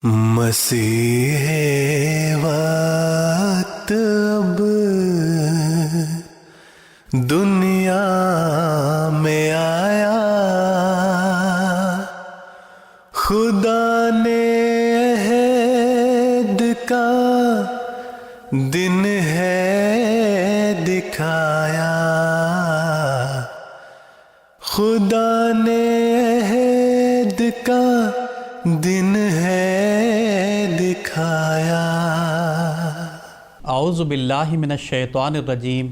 مسیح وقت اب دنیا میں آیا، خدا نے عہد کا دن ہے دکھایا، خدا نے عہد کا دن ہے دکھایا۔ اعوذ باللہ من الشیطان الرجیم،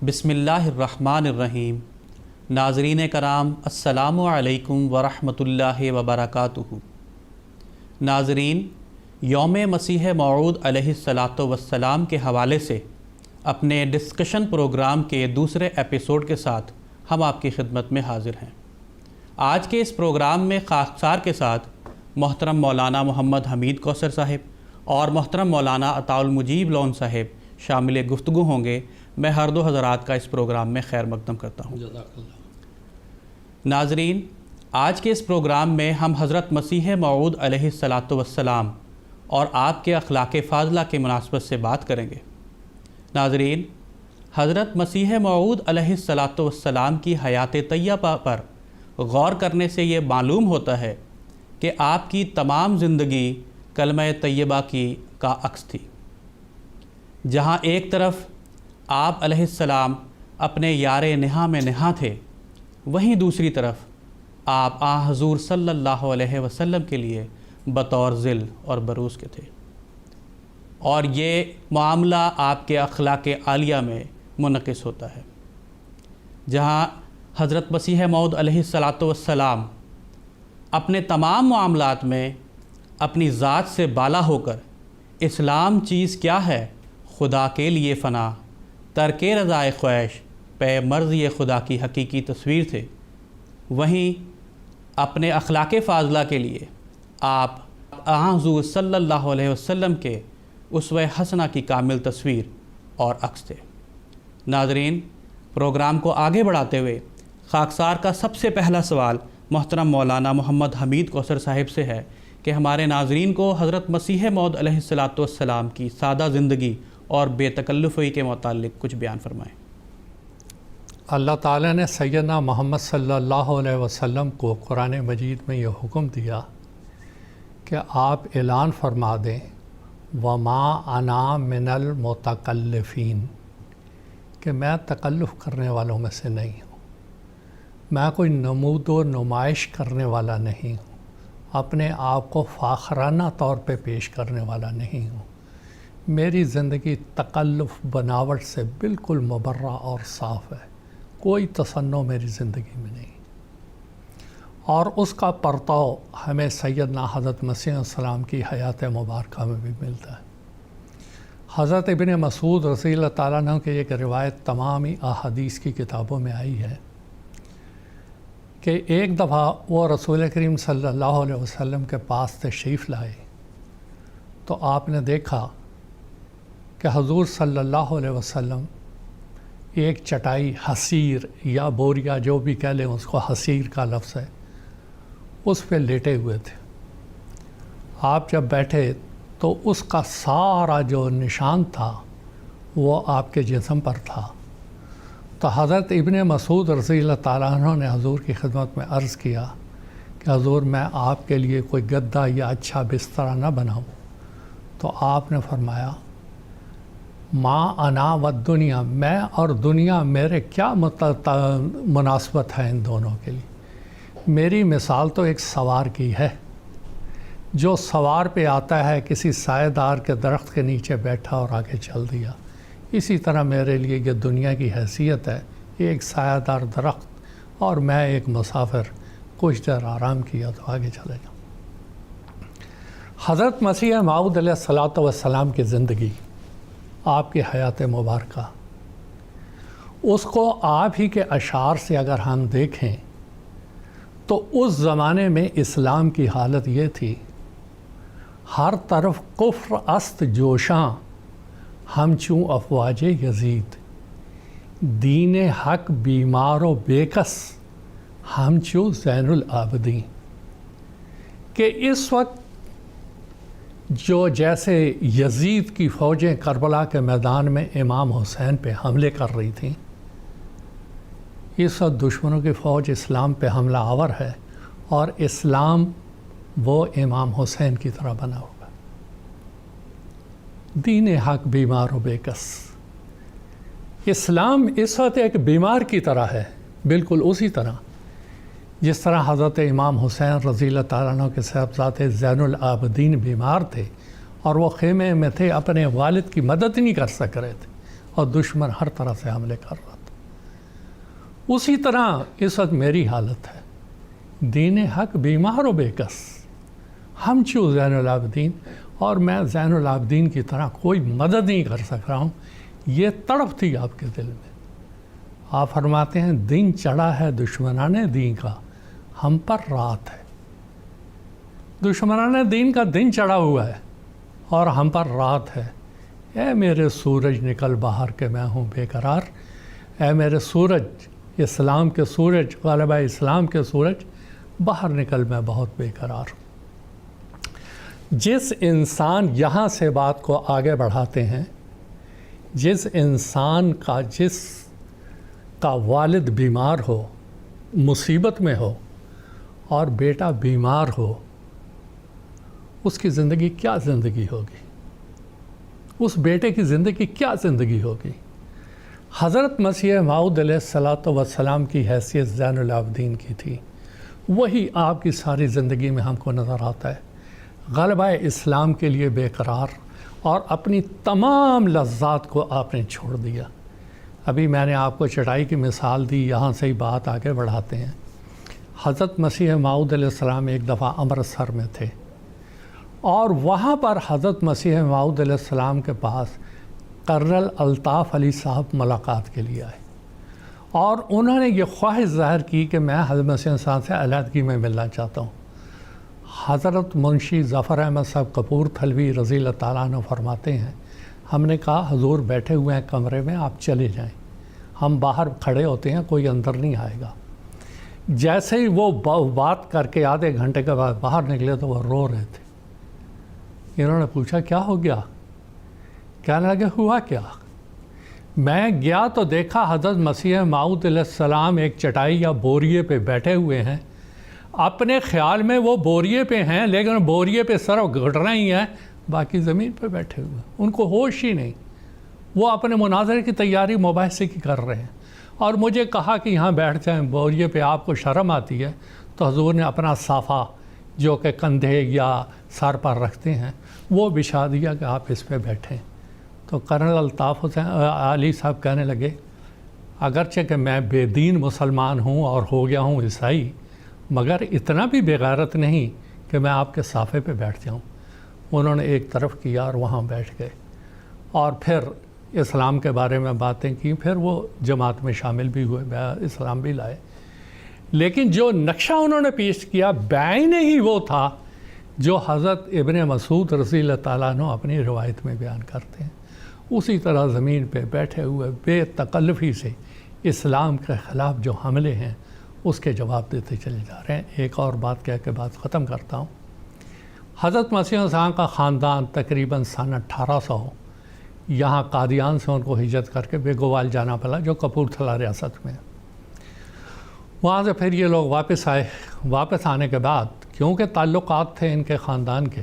بسم اللہ الرحمن الرحیم۔ ناظرین کرام، السلام علیکم ورحمۃ اللہ وبرکاتہ۔ ناظرین، یوم مسیح موعود علیہ الصلاۃ کے حوالے سے اپنے ڈسکشن پروگرام کے دوسرے ایپیسوڈ کے ساتھ ہم آپ کی خدمت میں حاضر ہیں۔ آج کے اس پروگرام میں خاکسار کے ساتھ محترم مولانا محمد حمید کوثر صاحب اور محترم مولانا عطاء المجیب لون صاحب شامل گفتگو ہوں گے۔ میں ہر دو حضرات کا اس پروگرام میں خیر مقدم کرتا ہوں۔ جزاک اللہ۔ ناظرین، آج کے اس پروگرام میں ہم حضرت مسیح موعود علیہ السلام اور آپ کے اخلاق فاضلہ کے مناسبت سے بات کریں گے۔ ناظرین، حضرت مسیح موعود علیہ السلام کی حیات طیبہ پر غور کرنے سے یہ معلوم ہوتا ہے کہ آپ کی تمام زندگی کلمہ طیبہ کا عکس تھی۔ جہاں ایک طرف آپ علیہ السلام اپنے یار نہاں میں نہاں تھے، وہیں دوسری طرف آپ حضور صلی اللہ علیہ وسلم کے لیے بطور ذل اور بروز کے تھے، اور یہ معاملہ آپ کے اخلاق عالیہ میں منعکس ہوتا ہے۔ جہاں حضرت مسیح موعود علیہ السلام اپنے تمام معاملات میں اپنی ذات سے بالا ہو کر اسلام چیز کیا ہے، خدا کے لیے فنا، ترک رضائے خواہش، پے مرضی خدا کی حقیقی تصویر تھے، وہیں اپنے اخلاق فاضلہ کے لیے آپ حضور صلی اللہ علیہ وسلم کے اسوہ حسنہ کی کامل تصویر اور عکس تھے۔ ناظرین، پروگرام کو آگے بڑھاتے ہوئے خاکسار کا سب سے پہلا سوال محترم مولانا محمد حمید کوثر صاحب سے ہے کہ ہمارے ناظرین کو حضرت مسیح موعود علیہ السلام کی سادہ زندگی اور بے تکلفی کے متعلق کچھ بیان فرمائیں۔ اللہ تعالیٰ نے سیدنا محمد صلی اللہ علیہ وسلم کو قرآن مجید میں یہ حکم دیا کہ آپ اعلان فرما دیں وَمَا أَنَا مِنَ الْمُتَكَلِّفِينَ، کہ میں تکلف کرنے والوں میں سے نہیں ہوں، میں کوئی نمود و نمائش کرنے والا نہیں ہوں، اپنے آپ کو فاخرانہ طور پہ پیش کرنے والا نہیں ہوں۔ میری زندگی تکلف بناوٹ سے بالکل مبرہ اور صاف ہے، کوئی تصنع میری زندگی میں نہیں، اور اس کا پرتاؤ ہمیں سیدنا حضرت مسیح السلام کی حیات مبارکہ میں بھی ملتا ہے۔ حضرت ابن مسعود رضی اللہ تعالیٰ عنہ کی ایک روایت تمامی احادیث کی کتابوں میں آئی ہے کہ ایک دفعہ وہ رسول کریم صلی اللہ علیہ وسلم کے پاس تشریف لائے تو آپ نے دیکھا کہ حضور صلی اللہ علیہ وسلم ایک چٹائی حسیر یا بوریا جو بھی کہہ لیں، اس کو حسیر کا لفظ ہے، اس پہ لیٹے ہوئے تھے۔ آپ جب بیٹھے تو اس کا سارا جو نشان تھا وہ آپ کے جسم پر تھا۔ تو حضرت ابن مسعود رضی اللہ تعالیٰ عنہ نے حضور کی خدمت میں عرض کیا کہ حضور، میں آپ کے لیے کوئی گدا یا اچھا بستر نہ بناؤں؟ تو آپ نے فرمایا ما انا و دنیا، میں اور دنیا میرے کیا مناسبت ہے ان دونوں کے لیے؟ میری مثال تو ایک سوار کی ہے، جو سوار پہ آتا ہے، کسی سائے دار کے درخت کے نیچے بیٹھا اور آگے چل دیا۔ اسی طرح میرے لیے یہ دنیا کی حیثیت ہے، ایک سایہ دار درخت، اور میں ایک مسافر، کچھ دیر آرام کیا تو آگے چلے گا۔ حضرت مسیح موعود علیہ السلام کی زندگی، آپ کی حیات مبارکہ، اس کو آپ ہی کے اشعار سے اگر ہم دیکھیں تو اس زمانے میں اسلام کی حالت یہ تھی، ہر طرف کفر است جوشاں، ہم چوں افواج یزید، دین حق بیمار و بےکس، ہم چوں زین العابدین، کہ اس وقت جو جیسے یزید کی فوجیں کربلا کے میدان میں امام حسین پہ حملے کر رہی تھیں، اس وقت دشمنوں کی فوج اسلام پہ حملہ آور ہے، اور اسلام وہ امام حسین کی طرح بنا ہوگا۔ دین حق بیمار و بے کس۔ اسلام اس وقت ایک بیمار کی طرح ہے، بالکل اسی طرح جس طرح حضرت امام حسین رضی اللہ تعالیٰ عنہ کے صاحبزادے زین العابدین بیمار تھے اور وہ خیمے میں تھے، اپنے والد کی مدد نہیں کر سک رہے تھے اور دشمن ہر طرح سے حملے کر رہا تھا۔ اسی طرح اس وقت میری حالت ہے، دین حق بیمار و بے کس۔ ہم چوں زین العابدین، اور میں زین العابدین کی طرح کوئی مدد نہیں کر سک رہا ہوں، یہ تڑپ تھی آپ کے دل میں۔ آپ فرماتے ہیں دن چڑھا ہے دشمنان دین کا، ہم پر رات ہے۔ دشمنان دین کا دن چڑھا ہوا ہے اور ہم پر رات ہے۔ اے میرے سورج نکل باہر کہ میں ہوں بے قرار، اے میرے سورج، اسلام کے سورج، غالبہ اسلام کے سورج، باہر نکل میں بہت بے قرار ہوں۔ جس انسان یہاں سے بات کو آگے بڑھاتے ہیں، جس انسان کا والد بیمار ہو، مصیبت میں ہو اور بیٹا بیمار ہو، اس کی زندگی کیا زندگی ہوگی؟ اس بیٹے کی زندگی کیا زندگی ہوگی؟ حضرت مسیح موعود علیہ السلام کی حیثیت زین العابدین کی تھی، وہی آپ کی ساری زندگی میں ہم کو نظر آتا ہے۔ غلبہ اسلام کے لیے بے قرار، اور اپنی تمام لذات کو آپ نے چھوڑ دیا۔ ابھی میں نے آپ کو چٹائی کی مثال دی، یہاں سے ہی بات آگے بڑھاتے ہیں۔ حضرت مسیح موعود علیہ السلام ایک دفعہ امرتسر میں تھے، اور وہاں پر حضرت مسیح موعود علیہ السلام کے پاس کرنل الطاف علی صاحب ملاقات کے لیے آئے، اور انہوں نے یہ خواہش ظاہر کی کہ میں حضرت مسیح صاحب سے علیحدگی میں ملنا چاہتا ہوں۔ حضرت منشی ظفر احمد صاحب کپور تھلوی رضی اللہ تعالیٰ عنہ فرماتے ہیں، ہم نے کہا حضور بیٹھے ہوئے ہیں کمرے میں، آپ چلے جائیں، ہم باہر کھڑے ہوتے ہیں، کوئی اندر نہیں آئے گا۔ جیسے ہی وہ بات کر کے آدھے گھنٹے کے بعد باہر نکلے تو وہ رو رہے تھے۔ انہوں نے پوچھا کیا ہو گیا؟ کہنے لگے ہوا کیا؟ میں گیا تو دیکھا حضرت مسیح موعود علیہ السلام ایک چٹائی یا بوریے پہ بیٹھے ہوئے ہیں، اپنے خیال میں وہ بوریے پہ ہیں، لیکن بوریے پہ صرف گھٹنا ہی ہے، باقی زمین پہ بیٹھے ہوئے ہیں، ان کو ہوش ہی نہیں۔ وہ اپنے مناظرے کی تیاری مباحثے کی کر رہے ہیں، اور مجھے کہا کہ یہاں بیٹھ جائیں، بوریے پہ آپ کو شرم آتی ہے، تو حضور نے اپنا صافہ جو کہ کندھے یا سر پر رکھتے ہیں وہ بچھا دیا کہ آپ اس پہ بیٹھیں۔ تو کرنل الطاف علی صاحب کہنے لگے اگرچہ کہ میں بے دین مسلمان ہوں اور ہو گیا ہوں عیسائی، مگر اتنا بھی بے غیرت نہیں کہ میں آپ کے صافے پہ بیٹھ جاؤں۔ انہوں نے ایک طرف کیا اور وہاں بیٹھ گئے، اور پھر اسلام کے بارے میں باتیں کی، پھر وہ جماعت میں شامل بھی ہوئے، اسلام بھی لائے۔ لیکن جو نقشہ انہوں نے پیش کیا بعین ہی وہ تھا جو حضرت ابن مسعود رضی اللہ تعالیٰ عنہ اپنی روایت میں بیان کرتے ہیں۔ اسی طرح زمین پہ بیٹھے ہوئے بے تکلفی سے اسلام کے خلاف جو حملے ہیں اس کے جواب دیتے چلے جا رہے ہیں۔ ایک اور بات کہہ کے بات ختم کرتا ہوں۔ حضرت مسیح صاحب کا خاندان تقریباً سن 1800 یہاں قادیان سے ان کو ہجرت کر کے بیگوال جانا پڑا جو کپورتھلا ریاست میں۔ وہاں سے پھر یہ لوگ واپس آئے۔ واپس آنے کے بعد کیونکہ تعلقات تھے ان کے خاندان کے،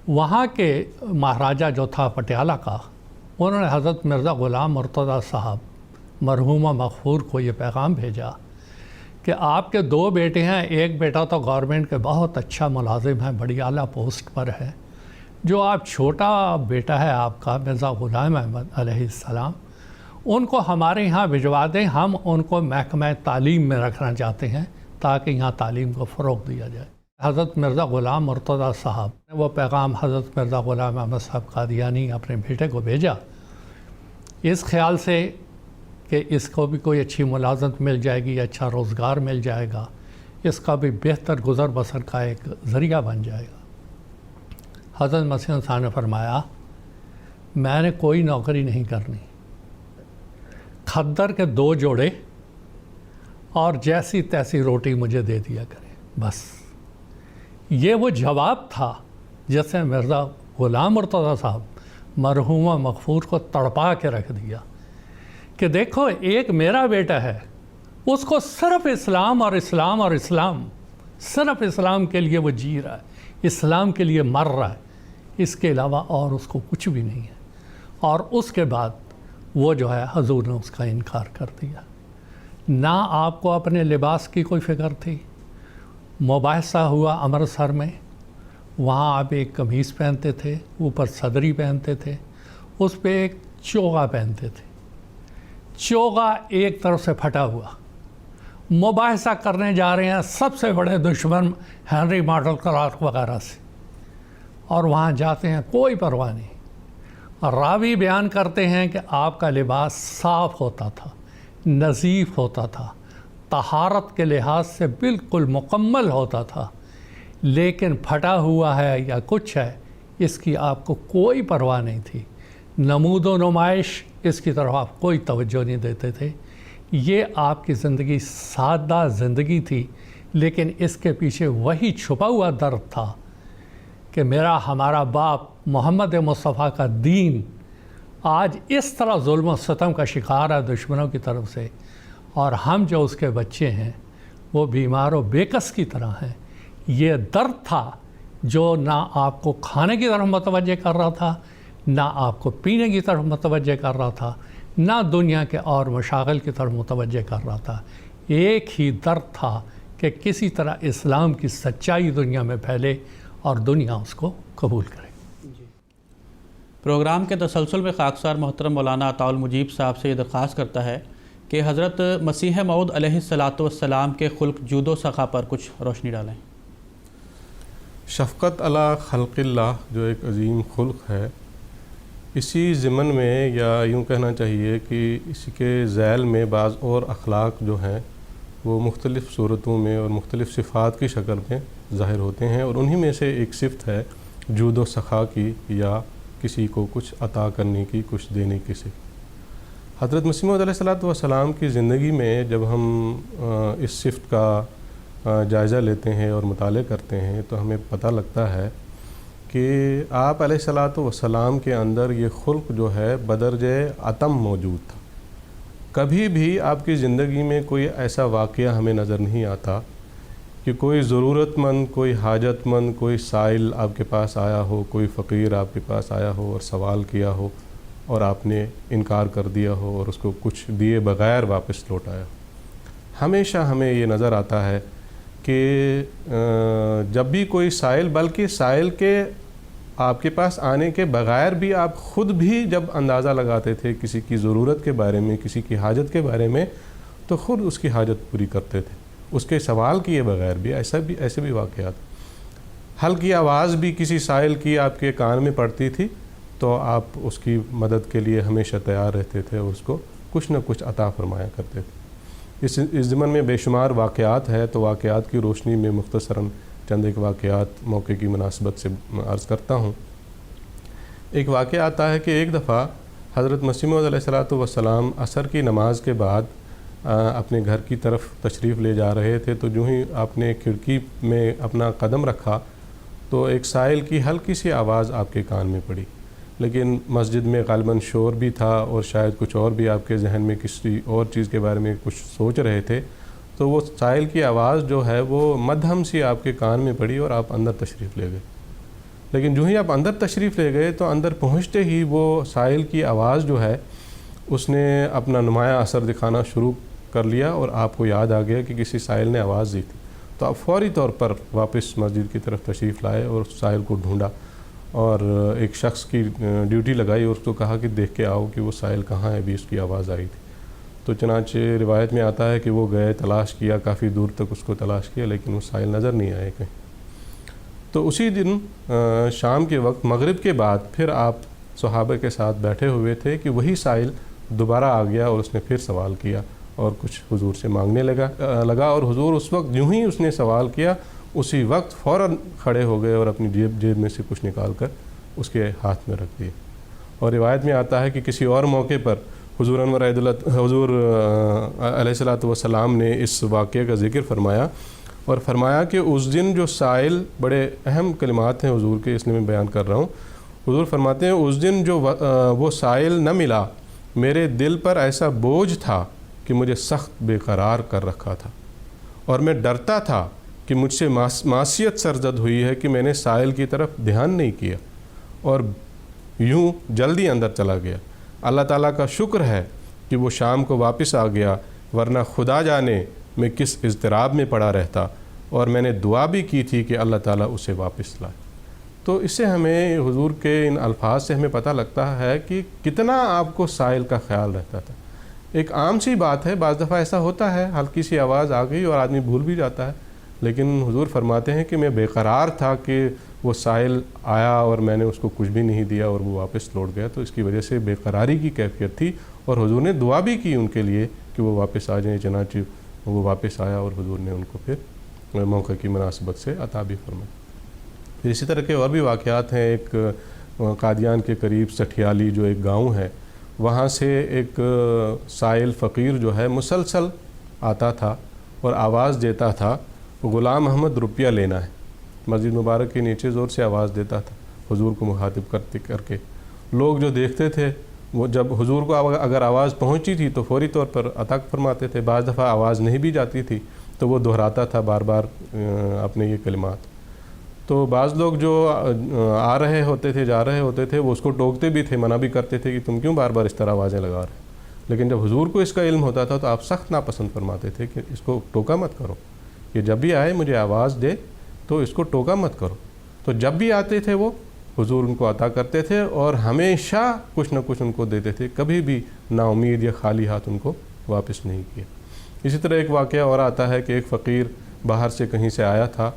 وہاں کے مہاراجہ جو تھا پٹیالہ کا، انہوں نے حضرت مرزا غلام مرتضیٰ صاحب مرحومہ مغفور کو یہ پیغام بھیجا کہ آپ کے 2 بیٹے ہیں، ایک بیٹا تو گورنمنٹ کے بہت اچھا ملازم ہے، بڑی اعلیٰ پوسٹ پر ہے، جو آپ چھوٹا بیٹا ہے آپ کا مرزا غلام احمد علیہ السلام، ان کو ہمارے یہاں بھجوا دیں، ہم ان کو محکمہ تعلیم میں رکھنا چاہتے ہیں تاکہ یہاں تعلیم کو فروغ دیا جائے۔ حضرت مرزا غلام مرتضیٰ صاحب نے وہ پیغام حضرت مرزا غلام احمد صاحب قادیانی اپنے بیٹے کو بھیجا، اس خیال سے کہ اس کو بھی کوئی اچھی ملازمت مل جائے گی، اچھا روزگار مل جائے گا، اس کا بھی بہتر گزر بسر کا ایک ذریعہ بن جائے گا۔ حضرت مسیح صاحب نے فرمایا میں نے کوئی نوکری نہیں کرنی، کھدر کے 2 جوڑے اور جیسی تیسی روٹی مجھے دے دیا کرے، بس۔ یہ وہ جواب تھا جیسے مرزا غلام مرتضیٰ صاحب مرحومہ مغفور کو تڑپا کے رکھ دیا کہ دیکھو ایک میرا بیٹا ہے، اس کو صرف اسلام اور اسلام اور اسلام، صرف اسلام کے لیے وہ جی رہا ہے، اسلام کے لیے مر رہا ہے، اس کے علاوہ اور اس کو کچھ بھی نہیں ہے۔ اور اس کے بعد وہ جو ہے حضور نے اس کا انکار کر دیا۔ نہ آپ کو اپنے لباس کی کوئی فکر تھی۔ مباحثہ ہوا امرتسر میں، وہاں آپ ایک قمیص پہنتے تھے، اوپر صدری پہنتے تھے، اس پہ ایک چوغا پہنتے تھے، چوغا ایک طرف سے پھٹا ہوا۔ مباحثہ کرنے جا رہے ہیں سب سے بڑے دشمن ہنری مارشل کلارک وغیرہ سے، اور وہاں جاتے ہیں کوئی پرواہ نہیں۔ راوی بیان کرتے ہیں کہ آپ کا لباس صاف ہوتا تھا، نظیف ہوتا تھا، طہارت کے لحاظ سے بالکل مکمل ہوتا تھا، لیکن پھٹا ہوا ہے یا کچھ ہے اس کی آپ کو کوئی پرواہ نہیں تھی۔ نمود و نمائش اس کی طرف آپ کوئی توجہ نہیں دیتے تھے۔ یہ آپ کی زندگی سادہ زندگی تھی، لیکن اس کے پیچھے وہی چھپا ہوا درد تھا کہ ہمارا باپ محمد مصطفیٰ کا دین آج اس طرح ظلم و ستم کا شکار ہے دشمنوں کی طرف سے، اور ہم جو اس کے بچے ہیں وہ بیمار و بےکس کی طرح ہیں۔ یہ درد تھا جو نہ آپ کو کھانے کی طرف متوجہ کر رہا تھا، نہ آپ کو پینے کی طرف متوجہ کر رہا تھا، نہ دنیا کے اور مشاغل کی طرف متوجہ کر رہا تھا۔ ایک ہی درد تھا کہ کسی طرح اسلام کی سچائی دنیا میں پھیلے اور دنیا اس کو قبول کرے۔ پروگرام کے تسلسل میں خاکسار محترم مولانا عطاء المجیب صاحب سے یہ درخواست کرتا ہے کہ حضرت مسیح موعود علیہ الصلاۃ والسلام کے خلق جود و سخا پر کچھ روشنی ڈالیں۔ شفقت علی خلق اللہ جو ایک عظیم خلق ہے، اسی ضمن میں یا یوں کہنا چاہیے کہ اسی کے ذیل میں بعض اور اخلاق جو ہیں وہ مختلف صورتوں میں اور مختلف صفات کی شکل میں ظاہر ہوتے ہیں، اور انہی میں سے ایک صفت ہے جود و سخا کی، یا کسی کو کچھ عطا کرنے کی، کچھ دینے کی صفت۔ حضرت مسیح موعود علیہ الصلاۃ والسلام کی زندگی میں جب ہم اس صفت کا جائزہ لیتے ہیں اور مطالعہ کرتے ہیں تو ہمیں پتہ لگتا ہے کہ آپ علیہ الصلاۃ والسلام کے اندر یہ خلق جو ہے بدرجہ عتم موجود تھا۔ کبھی بھی آپ کی زندگی میں کوئی ایسا واقعہ ہمیں نظر نہیں آتا کہ کوئی ضرورت مند، کوئی حاجت مند، کوئی سائل آپ کے پاس آیا ہو، کوئی فقیر آپ کے پاس آیا ہو اور سوال کیا ہو اور آپ نے انکار کر دیا ہو اور اس کو کچھ دیے بغیر واپس لوٹایا۔ ہمیشہ ہمیں یہ نظر آتا ہے کہ جب بھی کوئی سائل، بلکہ سائل کے آپ کے پاس آنے کے بغیر بھی آپ خود بھی جب اندازہ لگاتے تھے کسی کی ضرورت کے بارے میں، کسی کی حاجت کے بارے میں، تو خود اس کی حاجت پوری کرتے تھے، اس کے سوال کیے بغیر بھی۔ ایسے بھی واقعات۔ ہلکی آواز بھی کسی سائل کی آپ کے کان میں پڑتی تھی تو آپ اس کی مدد کے لیے ہمیشہ تیار رہتے تھے اور اس کو کچھ نہ کچھ عطا فرمایا کرتے تھے۔ اس ضمن میں بے شمار واقعات ہے، تو واقعات کی روشنی میں مختصراً چند ایک واقعات موقع کی مناسبت سے عرض کرتا ہوں۔ ایک واقعہ آتا ہے کہ ایک دفعہ حضرت مسیح موعود علیہ الصلاۃ والسلام عصر کی نماز کے بعد اپنے گھر کی طرف تشریف لے جا رہے تھے، تو جو ہی آپ نے کھڑکی میں اپنا قدم رکھا تو ایک سائل کی ہلکی سی آواز آپ کے کان میں پڑی، لیکن مسجد میں غالباً شور بھی تھا اور شاید کچھ اور بھی آپ کے ذہن میں کسی اور چیز کے بارے میں کچھ سوچ رہے تھے، تو وہ سائل کی آواز جو ہے وہ مدھم سی آپ کے کان میں پڑی اور آپ اندر تشریف لے گئے۔ لیکن جو ہی آپ اندر تشریف لے گئے تو اندر پہنچتے ہی وہ سائل کی آواز جو ہے اس نے اپنا نمایاں اثر دکھانا شروع کر لیا، اور آپ کو یاد آ گیا کہ کسی سائل نے آواز دی تھی، تو آپ فوری طور پر واپس مسجد کی طرف تشریف لائے اور اس سائل کو ڈھونڈا اور ایک شخص کی ڈیوٹی لگائی اور اس کو کہا کہ دیکھ کے آؤ کہ وہ سائل کہاں ہے، بھی اس کی آواز آئی تھی۔ تو چنانچہ روایت میں آتا ہے کہ وہ گئے، تلاش کیا، کافی دور تک اس کو تلاش کیا، لیکن وہ سائل نظر نہیں آئے کہیں۔ تو اسی دن شام کے وقت مغرب کے بعد پھر آپ صحابہ کے ساتھ بیٹھے ہوئے تھے کہ وہی سائل دوبارہ آ گیا اور اس نے پھر سوال کیا اور کچھ حضور سے مانگنے لگا اور حضور اس وقت یوں ہی اس نے سوال کیا اسی وقت فوراً کھڑے ہو گئے اور اپنی جیب میں سے کچھ نکال کر اس کے ہاتھ میں رکھ دیے۔ اور روایت میں آتا ہے کہ کسی اور موقع پر حضور علیہ الصلاۃ والسلام نے اس واقعے کا ذکر فرمایا اور فرمایا کہ اس دن جو سائل، بڑے اہم کلمات ہیں حضور کے، اس لیے میں بیان کر رہا ہوں. حضور فرماتے ہیں اس دن جو وہ سائل نہ ملا، میرے دل پر ایسا بوجھ تھا کہ مجھے سخت بے قرار کر رکھا تھا، اور میں ڈرتا تھا کہ مجھ سے معصیت سرزد ہوئی ہے کہ میں نے سائل کی طرف دھیان نہیں کیا اور یوں جلدی اندر چلا گیا. اللہ تعالیٰ کا شکر ہے کہ وہ شام کو واپس آ گیا، ورنہ خدا جانے میں کس اضطراب میں پڑا رہتا، اور میں نے دعا بھی کی تھی کہ اللہ تعالیٰ اسے واپس لائے. تو اس سے ہمیں حضور کے ان الفاظ سے ہمیں پتہ لگتا ہے کہ کتنا آپ کو سائل کا خیال رہتا تھا. ایک عام سی بات ہے، بعض دفعہ ایسا ہوتا ہے ہلکی سی آواز آ گئی اور آدمی بھول بھی جاتا ہے، لیکن حضور فرماتے ہیں کہ میں بے قرار تھا کہ وہ سائل آیا اور میں نے اس کو کچھ بھی نہیں دیا اور وہ واپس لوٹ گیا. تو اس کی وجہ سے بے قراری کی کیفیت تھی، اور حضور نے دعا بھی کی ان کے لیے کہ وہ واپس آ جائیں. چنانچہ وہ واپس آیا اور حضور نے ان کو پھر موقع کی مناسبت سے عطا بھی فرمایا. پھر اسی طرح کے اور بھی واقعات ہیں. ایک قادیان کے قریب سٹھیالی جو ایک گاؤں ہے، وہاں سے ایک سائل فقیر جو ہے مسلسل آتا تھا اور آواز دیتا تھا، غلام احمد روپیہ لینا ہے. مسجد مبارک کے نیچے زور سے آواز دیتا تھا حضور کو مخاطب کر کے. لوگ جو دیکھتے تھے، وہ جب حضور کو اگر آواز پہنچی تھی تو فوری طور پر عطا فرماتے تھے. بعض دفعہ آواز نہیں بھی جاتی تھی تو وہ دہراتا تھا بار بار اپنے یہ کلمات. تو بعض لوگ جو آ رہے ہوتے تھے، جا رہے ہوتے تھے، وہ اس کو ٹوکتے بھی تھے، منع بھی کرتے تھے کہ تم کیوں بار بار اس طرح آوازیں لگا رہے. لیکن جب حضور کو اس کا علم ہوتا تھا تو آپ سخت ناپسند فرماتے تھے کہ اس کو ٹوکا مت کرو، کہ جب بھی آئے مجھے آواز دے تو اس کو ٹوکا مت کرو. تو جب بھی آتے تھے وہ حضور ان کو عطا کرتے تھے اور ہمیشہ کچھ نہ کچھ ان کو دیتے تھے، کبھی بھی نا امید یا خالی ہاتھ ان کو واپس نہیں کیا. اسی طرح ایک واقعہ اور آتا ہے کہ ایک فقیر باہر سے کہیں سے آیا تھا.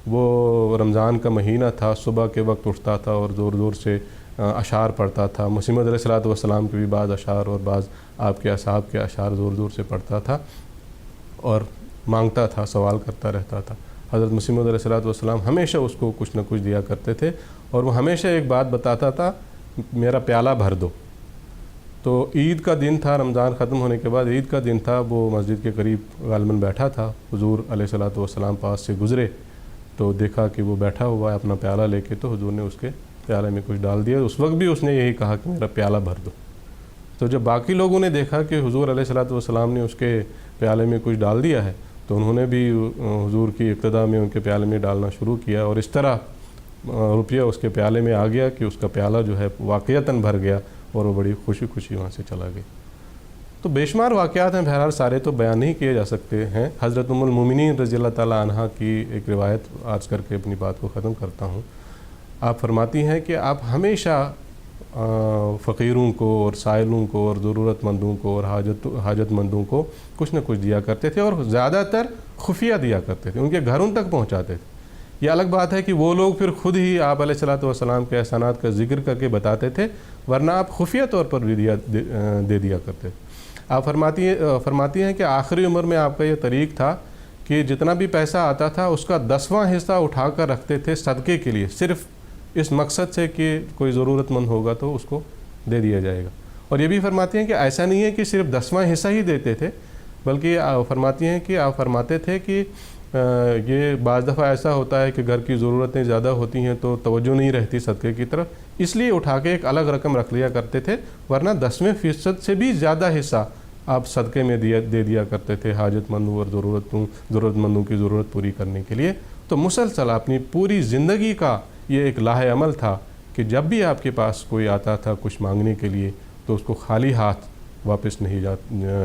وہ رمضان کا مہینہ تھا، صبح کے وقت اٹھتا تھا اور زور زور سے اشعار پڑھتا تھا. مسیح موعود علیہ السلام کے بھی بعض اشعار اور بعض آپ کے اصحاب کے اشعار زور زور سے پڑھتا تھا اور مانگتا تھا، سوال کرتا رہتا تھا. حضرت مسیح موعود علیہ السلام ہمیشہ اس کو کچھ نہ کچھ دیا کرتے تھے، اور وہ ہمیشہ ایک بات بتاتا تھا، میرا پیالہ بھر دو. تو عید کا دن تھا، رمضان ختم ہونے کے بعد عید کا دن تھا. وہ مسجد کے قریب غالباً بیٹھا تھا. حضور علیہ السلام پاس سے گزرے تو دیکھا کہ وہ بیٹھا ہوا ہے اپنا پیالہ لے کے، تو حضور نے اس کے پیالے میں کچھ ڈال دیا. اس وقت بھی اس نے یہی کہا کہ میرا پیالہ بھر دو. تو جب باقی لوگوں نے دیکھا کہ حضور علیہ السلام نے اس کے پیالے میں کچھ ڈال دیا ہے، تو انہوں نے بھی حضور کی اقتداء میں ان کے پیالے میں ڈالنا شروع کیا، اور اس طرح روپیہ اس کے پیالے میں آ گیا کہ اس کا پیالہ جو ہے واقعتاً بھر گیا اور وہ بڑی خوشی خوشی وہاں سے چلا گیا. تو بے شمار واقعات ہیں، بہرحال سارے تو بیان نہیں کیے جا سکتے ہیں. حضرت ام المومنین رضی اللہ تعالیٰ عنہا کی ایک روایت عرض کر کے اپنی بات کو ختم کرتا ہوں. آپ فرماتی ہیں کہ آپ ہمیشہ فقیروں کو اور سائلوں کو اور ضرورت مندوں کو اور حاجت مندوں کو کچھ نہ کچھ دیا کرتے تھے، اور زیادہ تر خفیہ دیا کرتے تھے، ان کے گھروں تک پہنچاتے تھے. یہ الگ بات ہے کہ وہ لوگ پھر خود ہی آپ علیہ السلام کے احسانات کا ذکر کر کے بتاتے تھے، ورنہ آپ خفیہ طور پر بھی دے دیا کرتے تھے. آپ فرماتی ہیں کہ آخری عمر میں آپ کا یہ طریق تھا کہ جتنا بھی پیسہ آتا تھا اس کا 10واں حصہ اٹھا کر رکھتے تھے صدقے کے لیے، صرف اس مقصد سے کہ کوئی ضرورت مند ہوگا تو اس کو دے دیا جائے گا. اور یہ بھی فرماتی ہیں کہ ایسا نہیں ہے کہ صرف 10واں حصہ ہی دیتے تھے، بلکہ فرماتی ہیں کہ آپ فرماتے تھے کہ یہ بعض دفعہ ایسا ہوتا ہے کہ گھر کی ضرورتیں زیادہ ہوتی ہیں تو توجہ نہیں رہتی صدقے کی طرف، اس لیے اٹھا کے ایک الگ رقم رکھ لیا کرتے تھے، ورنہ 10% سے بھی زیادہ حصہ آپ صدقے میں دے دیا کرتے تھے حاجت مندوں اور ضرورت مندوں کی ضرورت پوری کرنے کے لیے. تو مسلسل اپنی پوری زندگی کا یہ ایک لاہ عمل تھا کہ جب بھی آپ کے پاس کوئی آتا تھا کچھ مانگنے کے لیے تو اس کو خالی ہاتھ واپس نہیں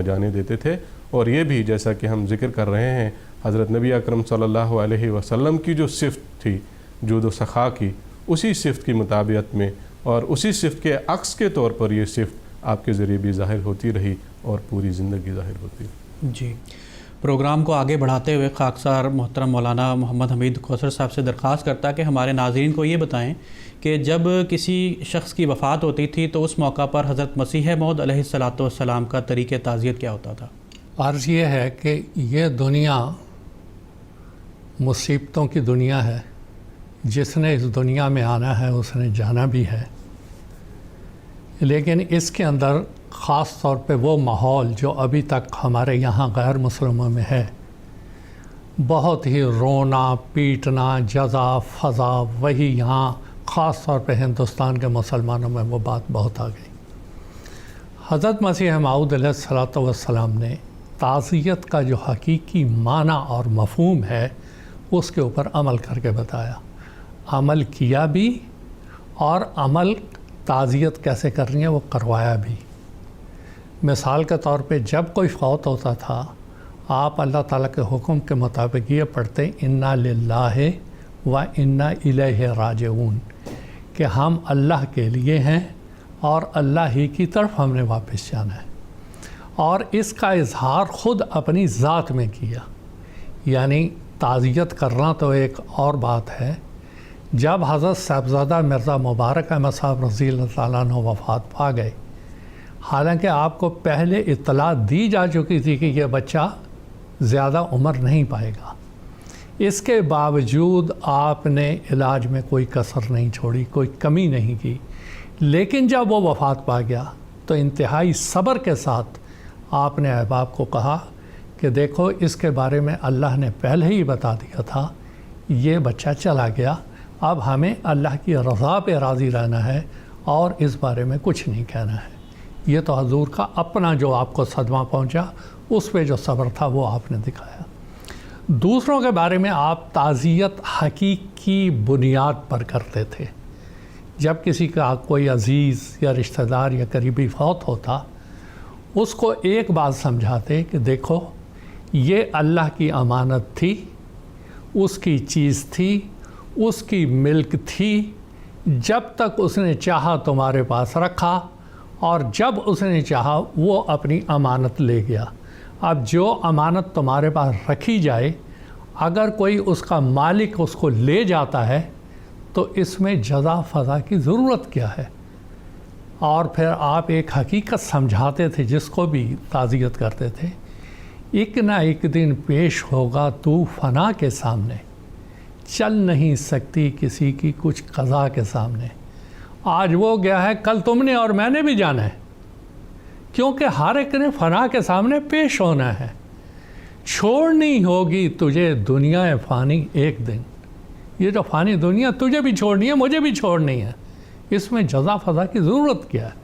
جانے دیتے تھے. اور یہ بھی جیسا کہ ہم ذکر کر رہے ہیں، حضرت نبی اکرم صلی اللہ علیہ وسلم کی جو صفت تھی جود و سخا کی، اسی صفت کی مطابقت میں اور اسی صفت کے عکس کے طور پر یہ صفت آپ کے ذریعے بھی ظاہر ہوتی رہی اور پوری زندگی ظاہر ہوتی رہی. جی، پروگرام کو آگے بڑھاتے ہوئے خاکسار محترم مولانا محمد حمید کوثر صاحب سے درخواست کرتا کہ ہمارے ناظرین کو یہ بتائیں کہ جب کسی شخص کی وفات ہوتی تھی تو اس موقع پر حضرت مسیح موعود علیہ السلام کا طریقہ تعزیت کیا ہوتا تھا؟ عرض یہ ہے کہ یہ دنیا مصیبتوں کی دنیا ہے. جس نے اس دنیا میں آنا ہے اس نے جانا بھی ہے، لیکن اس کے اندر خاص طور پہ وہ ماحول جو ابھی تک ہمارے یہاں غیر مسلموں میں ہے، بہت ہی رونا پیٹنا جزا فضا، وہی یہاں خاص طور پہ ہندوستان کے مسلمانوں میں وہ بات بہت آ گئی۔ حضرت مسیح موعود علیہ الصلوۃ والسلام نے تعزیت کا جو حقیقی معنی اور مفہوم ہے اس کے اوپر عمل کر کے بتایا، عمل کیا بھی، اور عمل تعزیت کیسے کرنی ہے وہ کروایا بھی۔ مثال کے طور پہ جب کوئی فوت ہوتا تھا آپ اللہ تعالیٰ کے حکم کے مطابق یہ پڑھتے انا للہ و انا الیہ راجعون، کہ ہم اللہ کے لیے ہیں اور اللہ ہی کی طرف ہم نے واپس جانا ہے، اور اس کا اظہار خود اپنی ذات میں کیا۔ یعنی تعزیت کرنا تو ایک اور بات ہے۔ جب حضرت صاحبزادہ مرزا مبارک احمد صاحب رضی اللہ تعالیٰ عنہ وفات پا گئے، حالانکہ آپ کو پہلے اطلاع دی جا چکی تھی کہ یہ بچہ زیادہ عمر نہیں پائے گا، اس کے باوجود آپ نے علاج میں کوئی کسر نہیں چھوڑی، کوئی کمی نہیں کی، لیکن جب وہ وفات پا گیا تو انتہائی صبر کے ساتھ آپ نے احباب کو کہا کہ دیکھو اس کے بارے میں اللہ نے پہلے ہی بتا دیا تھا، یہ بچہ چلا گیا، اب ہمیں اللہ کی رضا پہ راضی رہنا ہے اور اس بارے میں کچھ نہیں کہنا ہے۔ یہ تو حضور کا اپنا جو آپ کو صدمہ پہنچا اس پہ جو صبر تھا وہ آپ نے دکھایا۔ دوسروں کے بارے میں آپ تعزیت حقیقی بنیاد پر کرتے تھے۔ جب کسی کا کوئی عزیز یا رشتہ دار یا قریبی فوت ہوتا اس کو ایک بات سمجھاتے کہ دیکھو یہ اللہ کی امانت تھی، اس کی چیز تھی، اس کی ملک تھی، جب تک اس نے چاہا تمہارے پاس رکھا اور جب اس نے چاہا وہ اپنی امانت لے گیا۔ اب جو امانت تمہارے پاس رکھی جائے اگر کوئی اس کا مالک اس کو لے جاتا ہے تو اس میں جزا فضا کی ضرورت کیا ہے؟ اور پھر آپ ایک حقیقت سمجھاتے تھے جس کو بھی تعزیت کرتے تھے، ایک نہ ایک دن پیش ہوگا تو فنا کے سامنے، چل نہیں سکتی کسی کی کچھ قضا کے سامنے۔ آج وہ گیا ہے، کل تم نے اور میں نے بھی جانا ہے، کیونکہ ہر ایک نے فنا کے سامنے پیش ہونا ہے۔ چھوڑنی ہوگی تجھے دنیا فانی ایک دن، یہ جو فانی دنیا تجھے بھی چھوڑنی ہے مجھے بھی چھوڑنی ہے، اس میں جزا فضا کی ضرورت کیا ہے؟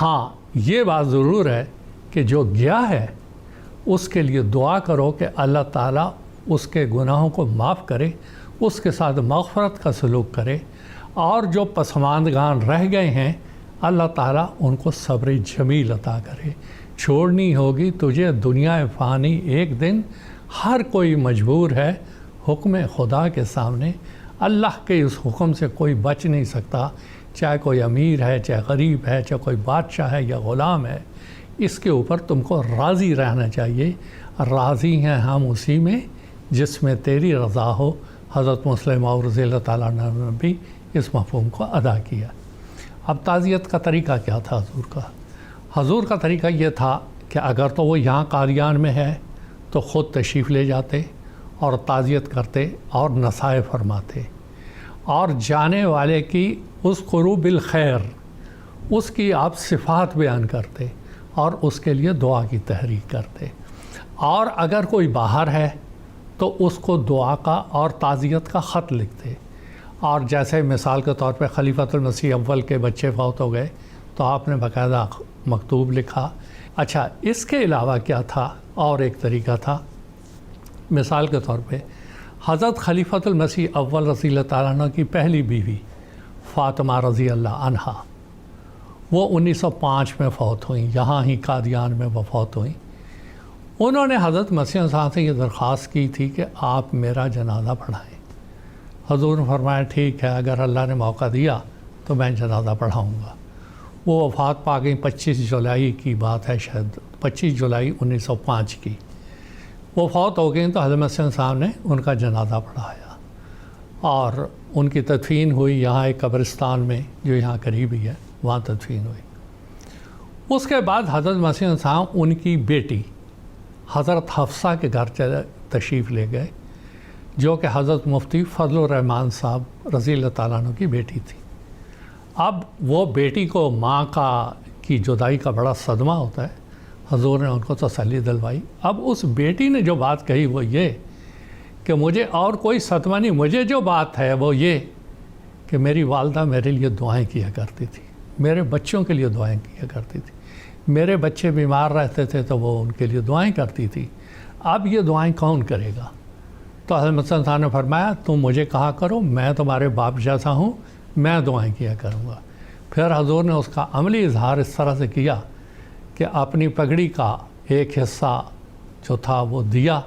ہاں یہ بات ضرور ہے کہ جو گیا ہے اس کے لیے دعا کرو کہ اللہ تعالیٰ اس کے گناہوں کو معاف کرے، اس کے ساتھ مغفرت کا سلوک کرے، اور جو پسماندگان رہ گئے ہیں اللہ تعالیٰ ان کو صبر جمیل عطا کرے۔ چھوڑنی ہوگی تجھے دنیا فانی ایک دن، ہر کوئی مجبور ہے حکم خدا کے سامنے۔ اللہ کے اس حکم سے کوئی بچ نہیں سکتا، چاہے کوئی امیر ہے، چاہے غریب ہے، چاہے کوئی بادشاہ ہے یا غلام ہے، اس کے اوپر تم کو راضی رہنا چاہیے۔ راضی ہیں ہم اسی میں جس میں تیری رضا ہو۔ حضرت مسلم موعود رضی اللہ تعالیٰ عنہ نے بھی اس مفہوم کو ادا کیا۔ اب تعزیت کا طریقہ کیا تھا حضور کا؟ حضور کا طریقہ یہ تھا کہ اگر تو وہ یہاں قادیان میں ہے تو خود تشریف لے جاتے اور تعزیت کرتے اور نصائح فرماتے، اور جانے والے کی اذکروا بالخیر، اس کی آپ صفات بیان کرتے اور اس کے لیے دعا کی تحریک کرتے، اور اگر کوئی باہر ہے تو اس کو دعا کا اور تعزیت کا خط لکھتے۔ اور جیسے مثال کے طور پہ خلیفۃ المسیح اول کے بچے فوت ہو گئے تو آپ نے باقاعدہ مکتوب لکھا۔ اچھا اس کے علاوہ کیا تھا؟ اور ایک طریقہ تھا، مثال کے طور پہ حضرت خلیفۃ المسیح اول رضی اللہ تعالیٰ عنہ کی پہلی بیوی فاطمہ رضی اللہ عنہا، وہ 1905 میں فوت ہوئیں، یہاں ہی قادیان میں وہ فوت ہوئیں۔ انہوں نے حضرت مسیح صاحب سے یہ درخواست کی تھی کہ آپ میرا جنازہ پڑھائیں۔ حضور نے فرمایا ٹھیک ہے، اگر اللہ نے موقع دیا تو میں جنازہ پڑھاؤں گا۔ وہ وفات پا گئیں، 25 جولائی کی بات ہے، شاید 25 جولائی 1905 کی۔ وہ فوت ہو گئیں تو حضرت مسیح صاحب نے ان کا جنازہ پڑھایا اور ان کی تدفین ہوئی یہاں ایک قبرستان میں جو یہاں قریب ہی ہے، وہاں تدفین ہوئی۔ اس کے بعد حضرت مسیح صاحب ان کی بیٹی حضرت حفصہ کے گھر تشریف لے گئے، جو کہ حضرت مفتی فضل الرحمان صاحب رضی اللہ تعالیٰ عنہ کی بیٹی تھی۔ اب وہ بیٹی کو ماں کی جدائی کا بڑا صدمہ ہوتا ہے، حضور نے ان کو تسلی دلوائی۔ اب اس بیٹی نے جو بات کہی وہ یہ کہ مجھے اور کوئی صدمہ نہیں، مجھے جو بات ہے وہ یہ کہ میری والدہ میرے لیے دعائیں کیا کرتی تھی، میرے بچوں کے لیے دعائیں کیا کرتی تھی، میرے بچے بیمار رہتے تھے تو وہ ان کے لیے دعائیں کرتی تھی، اب یہ دعائیں کون کرے گا؟ تو حضرت مسیح موعود نے فرمایا تم مجھے کہا کرو، میں تمہارے باپ جیسا ہوں، میں دعائیں کیا کروں گا۔ پھر حضور نے اس کا عملی اظہار اس طرح سے کیا کہ اپنی پگڑی کا ایک حصہ جو تھا وہ دیا،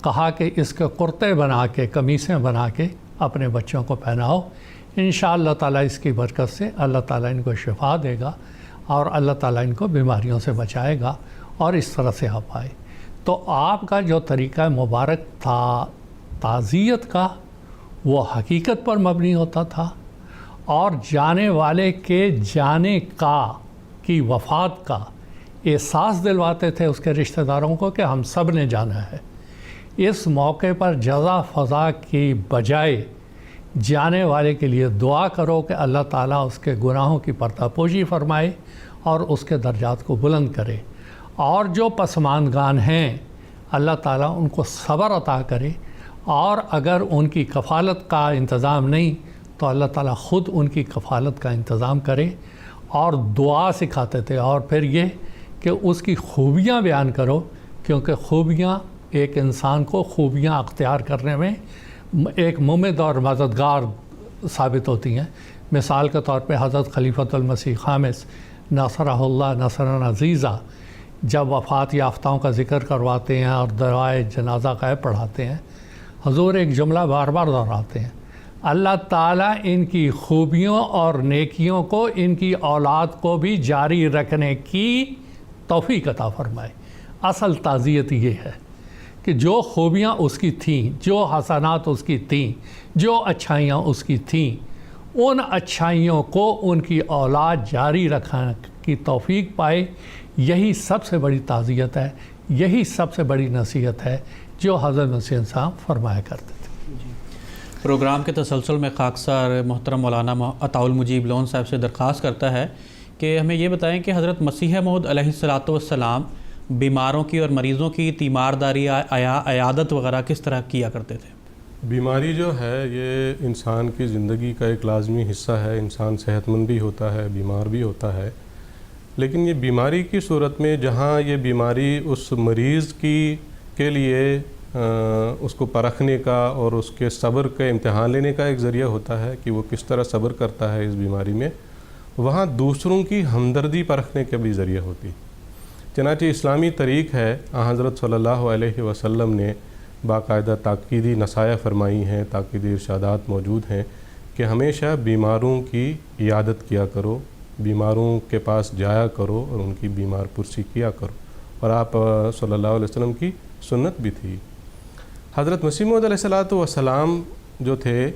کہا کہ اس کے کرتے بنا کے، قمیصیں بنا کے اپنے بچوں کو پہناؤ، انشاءاللہ تعالیٰ اس کی برکت سے اللہ تعالیٰ ان کو شفا دے گا اور اللہ تعالیٰ ان کو بیماریوں سے بچائے گا، اور اس طرح سے آپ آئے۔ تو آپ کا جو طریقہ مبارک تھا تعزیت کا، وہ حقیقت پر مبنی ہوتا تھا، اور جانے والے کے جانے کی وفات کا احساس دلواتے تھے اس کے رشتہ داروں کو کہ ہم سب نے جانا ہے۔ اس موقع پر جزا فضا کی بجائے جانے والے کے لیے دعا کرو کہ اللہ تعالیٰ اس کے گناہوں کی پردہ پوشی فرمائے اور اس کے درجات کو بلند کرے، اور جو پسماندگان ہیں اللہ تعالیٰ ان کو صبر عطا کرے، اور اگر ان کی کفالت کا انتظام نہیں تو اللہ تعالیٰ خود ان کی کفالت کا انتظام کرے، اور دعا سکھاتے تھے، اور پھر یہ کہ اس کی خوبیاں بیان کرو، کیونکہ خوبیاں ایک انسان کو خوبیاں اختیار کرنے میں ایک ممد اور مددگار ثابت ہوتی ہیں۔ مثال کے طور پہ حضرت خلیفۃ المسیح خامس نصرہ اللہ نصرا عزیزہ جب وفات یافتاؤں کا ذکر کرواتے ہیں اور دعائے جنازہ غائب پڑھاتے ہیں، حضور ایک جملہ بار بار دہراتے ہیں، اللہ تعالیٰ ان کی خوبیوں اور نیکیوں کو ان کی اولاد کو بھی جاری رکھنے کی توفیق عطا فرمائے۔ اصل تعزیت یہ ہے کہ جو خوبیاں اس کی تھیں، جو حسنات اس کی تھیں، جو اچھائیاں اس کی تھیں، ان اچھائیوں کو ان کی اولاد جاری رکھنے کی توفیق پائے۔ یہی سب سے بڑی تعزیت ہے، یہی سب سے بڑی نصیحت ہے جو حضرت مسیح صاحب فرمایا کرتے تھے۔ پروگرام کے تسلسل میں خاکسار محترم مولانا عطاء المجیب لون صاحب سے درخواست کرتا ہے کہ ہمیں یہ بتائیں کہ حضرت مسیح موعود علیہ الصلاۃ والسلام بیماروں کی اور مریضوں کی تیمارداری، عیادت وغیرہ کس طرح کیا کرتے تھے؟ بیماری جو ہے یہ انسان کی زندگی کا ایک لازمی حصہ ہے، انسان صحت مند بھی ہوتا ہے، بیمار بھی ہوتا ہے، لیکن یہ بیماری کی صورت میں جہاں یہ بیماری اس مریض کے لیے اس کو پرکھنے کا اور اس کے صبر کا امتحان لینے کا ایک ذریعہ ہوتا ہے کہ وہ کس طرح صبر کرتا ہے اس بیماری میں، وہاں دوسروں کی ہمدردی پرکھنے کا بھی ذریعہ ہوتی۔ چنانچہ اسلامی طریق ہے، حضرت صلی اللہ علیہ وسلم نے باقاعدہ تاکیدی نصائح فرمائی ہیں، تاکیدی ارشادات موجود ہیں کہ ہمیشہ بیماروں کی عیادت کیا کرو، بیماروں کے پاس جایا کرو اور ان کی بیمار پرسی کیا کرو، اور آپ صلی اللہ علیہ وسلم کی سنت بھی تھی۔ حضرت مسیح موعود علیہ السلام جو تھے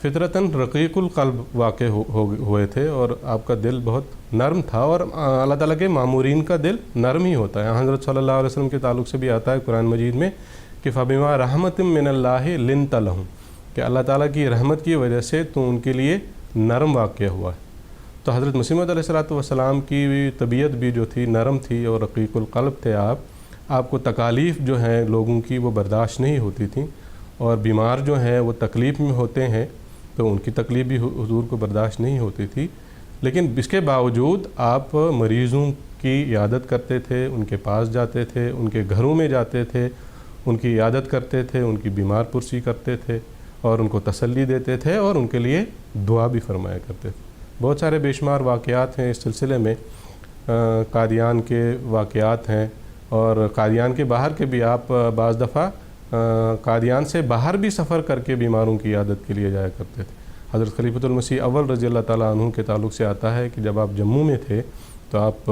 فطرتاً رقیق القلب واقع ہوئے تھے، اور آپ کا دل بہت نرم تھا، اور اللہ تعالیٰ کے مامورین کا دل نرم ہی ہوتا ہے۔ حضرت صلی اللہ علیہ وسلم کے تعلق سے بھی آتا ہے قرآن مجید میں کہ فَبِمَا رَحْمَةٍ مِّنَ اللَّهِ لِنْتَ لَهُمْ، کہ اللہ تعالیٰ کی رحمت کی وجہ سے تو ان کے لیے نرم واقع ہوا ہے۔ تو حضرت مسیح موعود علیہ السلام کی طبیعت بھی جو تھی نرم تھی اور رقیق القلب تھے آپ کو تکالیف جو ہیں لوگوں کی وہ برداشت نہیں ہوتی تھیں، اور بیمار جو ہیں وہ تکلیف میں ہوتے ہیں تو ان کی تکلیف بھی حضور کو برداشت نہیں ہوتی تھی، لیکن اس کے باوجود آپ مریضوں کی عیادت کرتے تھے، ان کے پاس جاتے تھے، ان کے گھروں میں جاتے تھے، ان کی عیادت کرتے تھے، ان کی بیمار پرسی کرتے تھے، اور ان کو تسلی دیتے تھے، اور ان کے لیے دعا بھی فرمایا کرتے تھے۔ بہت سارے بے شمار واقعات ہیں اس سلسلے میں، قادیان کے واقعات ہیں، اور قادیان کے باہر کے بھی آپ بعض دفعہ قادیان سے باہر بھی سفر کر کے بیماروں کی عیادت کے لیے جایا کرتے تھے۔ حضرت خلیفۃ المسیح اول رضی اللہ تعالیٰ عنہ کے تعلق سے آتا ہے کہ جب آپ جموں میں تھے تو آپ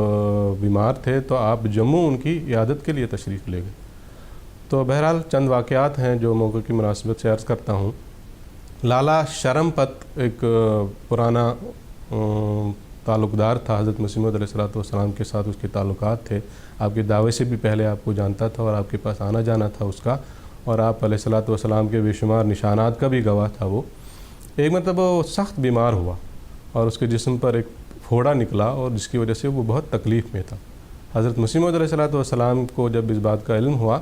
بیمار تھے، تو آپ جموں ان کی عیادت کے لیے تشریف لے گئے۔ تو بہرحال چند واقعات ہیں جو موقع کی مناسبت سے عرض کرتا ہوں۔ لالا شرم پت ایک پرانا تعلق دار تھا حضرت مسیح موعود علیہ السلام کے ساتھ، اس کے تعلقات تھے، آپ کے دعوے سے بھی پہلے آپ کو جانتا تھا اور آپ کے پاس آنا جانا تھا اس کا، اور آپ علیہ السلام کے بے شمار نشانات کا بھی گواہ تھا۔ وہ ایک مرتبہ وہ سخت بیمار ہوا اور اس کے جسم پر ایک پھوڑا نکلا، اور جس کی وجہ سے وہ بہت تکلیف میں تھا۔ حضرت مسیح موعود علیہ السلام کو جب اس بات کا علم ہوا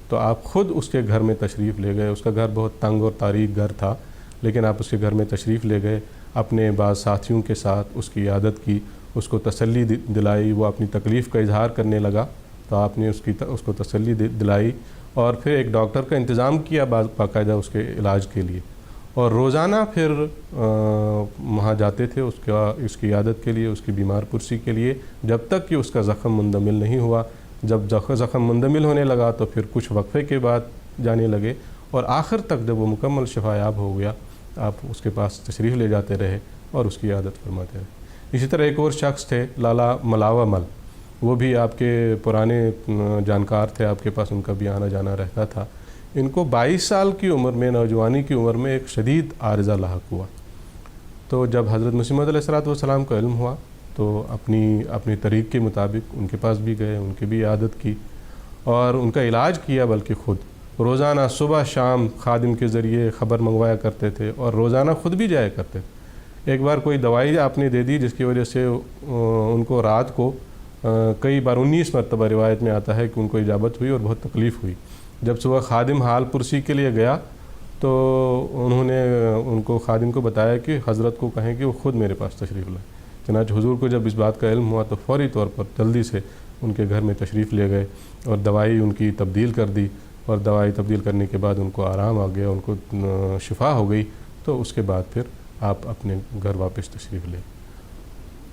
تو آپ خود اس کے گھر میں تشریف لے گئے. اس کا گھر بہت تنگ اور تاریک گھر تھا، لیکن آپ اس کے گھر میں تشریف لے گئے، اپنے بعض ساتھیوں کے ساتھ اس کی عیادت کی، اس کو تسلی دلائی. وہ اپنی تکلیف کا اظہار کرنے لگا تو آپ نے اس کو تسلی دلائی، اور پھر ایک ڈاکٹر کا انتظام کیا باقاعدہ اس کے علاج کے لیے. اور روزانہ پھر وہاں جاتے تھے اس کی عیادت کے لیے، اس کی بیمار پرسی کے لیے، جب تک کہ اس کا زخم مندمل نہیں ہوا. جب زخم مندمل ہونے لگا تو پھر کچھ وقفے کے بعد جانے لگے، اور آخر تک جب وہ مکمل شفا یاب ہو گیا آپ اس کے پاس تشریف لے جاتے رہے اور اس کی عیادت فرماتے رہے. اسی طرح ایک اور شخص تھے لالا ملاوہ مل، وہ بھی آپ کے پرانے جانکار تھے، آپ کے پاس ان کا بھی آنا جانا رہتا تھا. ان کو 22 سال کی عمر میں، نوجوانی کی عمر میں ایک شدید عارضہ لاحق ہوا. تو جب حضرت مسیح موعود علیہ السلام کا علم ہوا تو اپنی طریق کے مطابق ان کے پاس بھی گئے، ان کی بھی عیادت کی اور ان کا علاج کیا. بلکہ خود روزانہ صبح شام خادم کے ذریعے خبر منگوایا کرتے تھے اور روزانہ خود بھی جایا کرتے تھے. ایک بار کوئی دوائی آپ نے دے دی جس کی وجہ سے ان کو رات کو کئی بار 19 مرتبہ روایت میں آتا ہے کہ ان کو اجابت ہوئی اور بہت تکلیف ہوئی. جب صبح خادم حال پرسی کے لیے گیا تو انہوں نے خادم کو بتایا کہ حضرت کو کہیں کہ وہ خود میرے پاس تشریف لائیں. چنانچہ حضور کو جب اس بات کا علم ہوا تو فوری طور پر جلدی سے ان کے گھر میں تشریف لے گئے اور دوائی ان کی تبدیل کر دی، اور دوائی تبدیل کرنے کے بعد ان کو آرام آ گیا، ان کو شفا ہو گئی. تو اس کے بعد پھر آپ اپنے گھر واپس تشریف لے.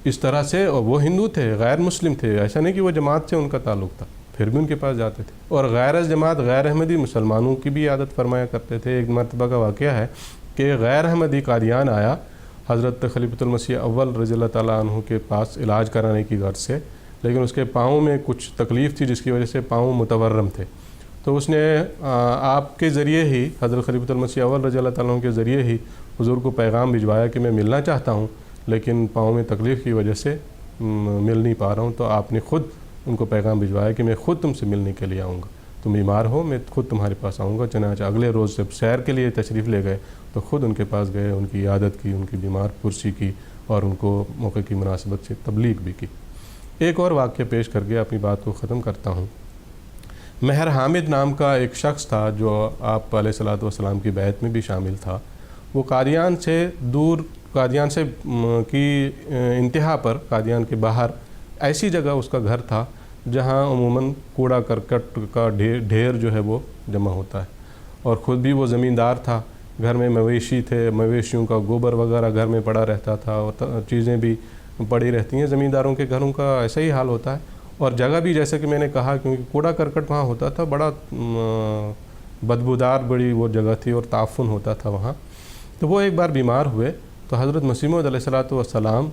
اس طرح سے، اور وہ ہندو تھے، غیر مسلم تھے، ایسا نہیں کہ وہ جماعت سے ان کا تعلق تھا، پھر بھی ان کے پاس جاتے تھے. اور غیر جماعت غیر احمدی مسلمانوں کی بھی عادت فرمایا کرتے تھے. ایک مرتبہ کا واقعہ ہے کہ غیر احمدی قادیان آیا حضرت خلیفۃ المسیح اول رضی اللہ تعالیٰ عنہ کے پاس علاج کرانے کی غرض سے، لیکن اس کے پاؤں میں کچھ تکلیف تھی جس کی وجہ سے پاؤں متورم تھے. تو اس نے آپ کے ذریعے ہی، حضرت خلیفۃ المسیح اول رضی اللہ تعالیٰ عنہ کے ذریعے ہی حضور کو پیغام بھجوایا کہ میں ملنا چاہتا ہوں لیکن پاؤں میں تکلیف کی وجہ سے مل نہیں پا رہا ہوں. تو آپ نے خود ان کو پیغام بھجوایا کہ میں خود تم سے ملنے کے لیے آؤں گا، تم بیمار ہو میں خود تمہارے پاس آؤں گا. چنانچہ اگلے روز جب سیر کے لیے تشریف لے گئے تو خود ان کے پاس گئے، ان کی عیادت کی، ان کی بیمار پرسی کی اور ان کو موقع کی مناسبت سے تبلیغ بھی کی. ایک اور واقعہ پیش کر کے اپنی بات کو ختم کرتا ہوں. مہر حامد نام کا ایک شخص تھا جو آپ علیہ الصلوۃ والسلام کی بیعت میں بھی شامل تھا. وہ قادیان سے دور، قادیان سے کی انتہا پر، قادیان کے باہر ایسی جگہ اس کا گھر تھا جہاں عموماً کوڑا کرکٹ کا ڈھیر جو ہے وہ جمع ہوتا ہے. اور خود بھی وہ زمیندار تھا، گھر میں مویشی تھے، مویشیوں کا گوبر وغیرہ گھر میں پڑا رہتا تھا اور چیزیں بھی پڑی رہتی ہیں. زمینداروں کے گھروں کا ایسا ہی حال ہوتا ہے. اور جگہ بھی جیسے کہ میں نے کہا کیونکہ کوڑا کرکٹ وہاں ہوتا تھا، بڑا بدبودار بڑی وہ جگہ تھی اور تعفن ہوتا تھا وہاں. تو وہ ایک بار بیمار ہوئے تو حضرت مسیح موعود علیہ السلام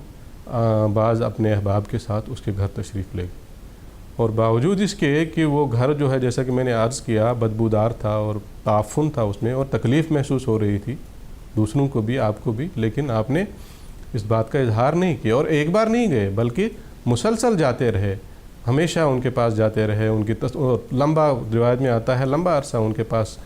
بعض اپنے احباب کے ساتھ اس کے گھر تشریف لے گئے. اور باوجود اس کے کہ وہ گھر جو ہے جیسا کہ میں نے عرض کیا بدبودار تھا اور تعفن تھا اس میں اور تکلیف محسوس ہو رہی تھی دوسروں کو بھی، آپ کو بھی، لیکن آپ نے اس بات کا اظہار نہیں کیا. اور ایک بار نہیں گئے بلکہ مسلسل جاتے رہے، ہمیشہ ان کے پاس جاتے رہے. ان کی لمبا روایت میں آتا ہے لمبا عرصہ ان کے پاس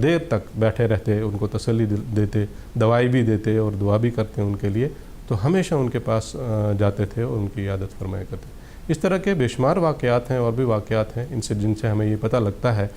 دیر تک بیٹھے رہتے، ان کو تسلی دیتے، دوائی بھی دیتے اور دعا بھی کرتے ان کے لیے. تو ہمیشہ ان کے پاس جاتے تھے اور ان کی عیادت فرمایا کرتے. اس طرح کے بے شمار واقعات ہیں اور بھی واقعات ہیں جن سے ہمیں یہ پتہ لگتا ہے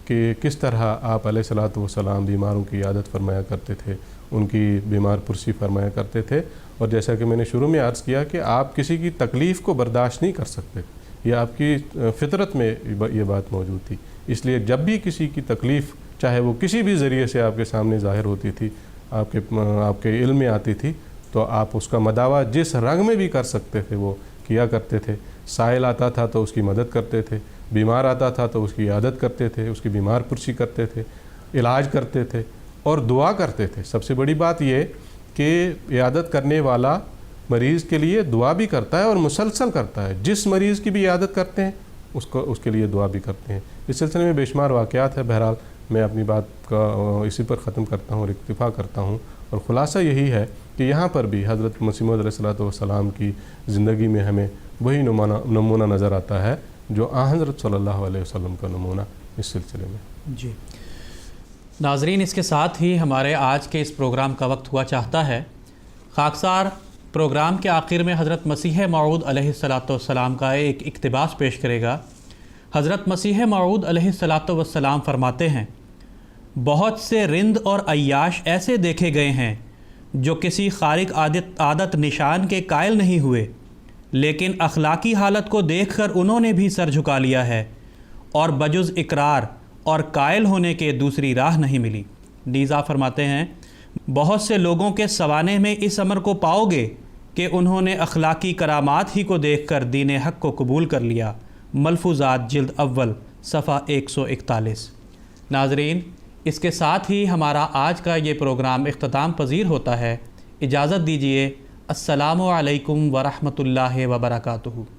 کہ کس طرح آپ علیہ الصلوۃ والسلام بیماروں کی عیادت فرمایا کرتے تھے، ان کی بیمار پرسی فرمایا کرتے تھے. اور جیسا کہ میں نے شروع میں عرض کیا کہ آپ کسی کی تکلیف کو برداشت نہیں کر سکتے، یہ آپ کی فطرت میں یہ بات موجود تھی. اس لیے جب بھی کسی کی تکلیف چاہے وہ کسی بھی ذریعے سے آپ کے سامنے ظاہر ہوتی تھی، آپ کے علم میں آتی تھی، تو آپ اس کا مداوع جس رنگ میں بھی کر سکتے تھے وہ کیا کرتے تھے. سائل آتا تھا تو اس کی مدد کرتے تھے، بیمار آتا تھا تو اس کی عیادت کرتے تھے، اس کی بیمار پرسی کرتے تھے، علاج کرتے تھے اور دعا کرتے تھے. سب سے بڑی بات یہ کہ عیادت کرنے والا مریض کے لیے دعا بھی کرتا ہے اور مسلسل کرتا ہے. جس مریض کی بھی عیادت کرتے ہیں اس کے لیے دعا بھی کرتے ہیں. اس سلسلے میں بے شمار واقعات ہیں. بہرحال میں اپنی بات کا اسی پر ختم کرتا ہوں اور اکتفا کرتا ہوں. اور خلاصہ یہی ہے کہ یہاں پر بھی حضرت مسیح موعود علیہ السلام کی زندگی میں ہمیں وہی نمونہ نظر آتا ہے جو حضرت صلی اللہ علیہ وسلم کا نمونہ اس سلسلے میں. جی ناظرین، اس کے ساتھ ہی ہمارے آج کے اس پروگرام کا وقت ہوا چاہتا ہے. خاکسار پروگرام کے آخر میں حضرت مسیح موعود علیہ السلام کا ایک اقتباس پیش کرے گا حضرت مسیح موعود علیہ الصلاۃ والسلام فرماتے ہیں بہت سے رند اور عیاش ایسے دیکھے گئے ہیں جو کسی خارق عادت نشان کے قائل نہیں ہوئے، لیکن اخلاقی حالت کو دیکھ کر انہوں نے بھی سر جھکا لیا ہے اور بجز اقرار اور قائل ہونے کے دوسری راہ نہیں ملی۔ نیز آپ فرماتے ہیں بہت سے لوگوں کے سوانح میں اس امر کو پاؤ گے کہ انہوں نے اخلاقی کرامات ہی کو دیکھ کر دین حق کو قبول کر لیا۔ ملفوظات جلد اول صفحہ 141۔ ناظرین، اس کے ساتھ ہی ہمارا آج کا یہ پروگرام اختتام پذیر ہوتا ہے۔ اجازت دیجیے۔ السلام علیکم ورحمۃ اللہ وبرکاتہ۔